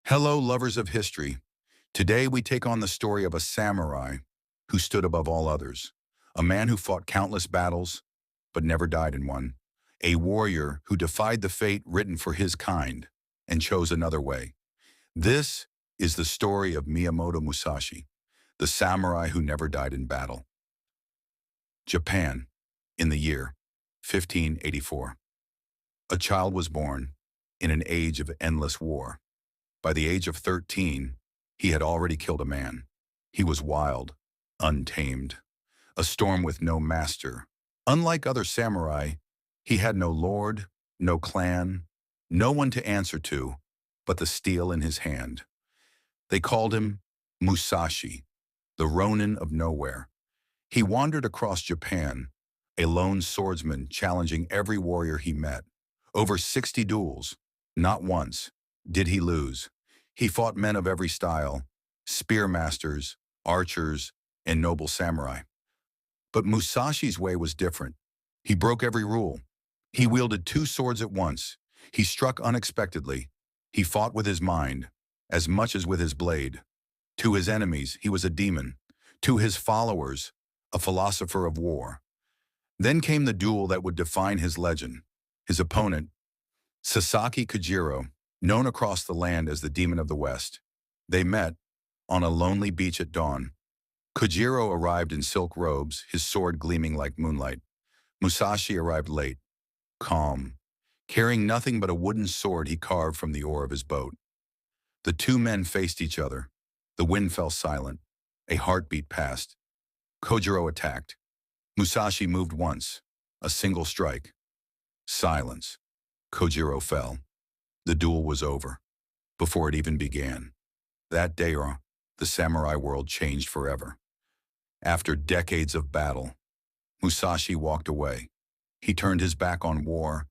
Hello, lovers of history. Today we take on the story of a samurai who stood above all others, a man who fought countless battles but never died in one, a warrior who defied the fate written for his kind and chose another way. This is the story of Miyamoto Musashi, the samurai who never died in battle. Japan, in the year 1584. A child was born in an age of endless war. By the age of 13, he had already killed a man. He was wild, untamed, a storm with no master. Unlike other samurai, he had no lord, no clan, no one to answer to, but the steel in his hand. They called him Musashi, the Ronin of nowhere. He wandered across Japan, a lone swordsman challenging every warrior he met. Over 60 duels, not once did he lose. He fought men of every style, spear masters, archers, and noble samurai. But Musashi's way was different. He broke every rule. He wielded two swords at once. He struck unexpectedly. He fought with his mind, as much as with his blade. To his enemies, he was a demon. To his followers, a philosopher of war. Then came the duel that would define his legend. His opponent, Sasaki Kojiro, known across the land as the Demon of the West. They met on a lonely beach at dawn. Kojiro arrived in silk robes, his sword gleaming like moonlight. Musashi arrived late, calm, carrying nothing but a wooden sword he carved from the oar of his boat. The two men faced each other. The wind fell silent. A heartbeat passed. Kojiro attacked. Musashi moved once, a single strike. Silence. Kojiro fell. The duel was over, before it even began. That day, the samurai world changed forever. After decades of battle, Musashi walked away. He turned his back on war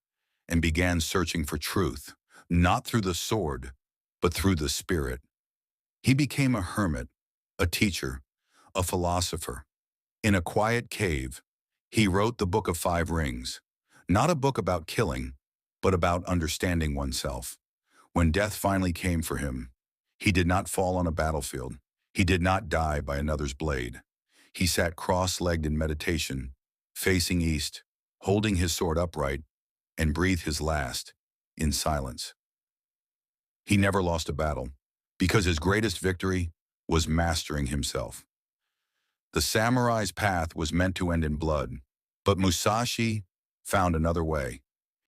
and began searching for truth, not through the sword, but through the spirit. He became a hermit, a teacher, a philosopher. In a quiet cave, he wrote the Book of Five Rings, not a book about killing, but about understanding oneself. When death finally came for him, he did not fall on a battlefield. He did not die by another's blade. He sat cross-legged in meditation, facing east, holding his sword upright, and breathed his last in silence. He never lost a battle, because his greatest victory was mastering himself. The samurai's path was meant to end in blood, but Musashi found another way.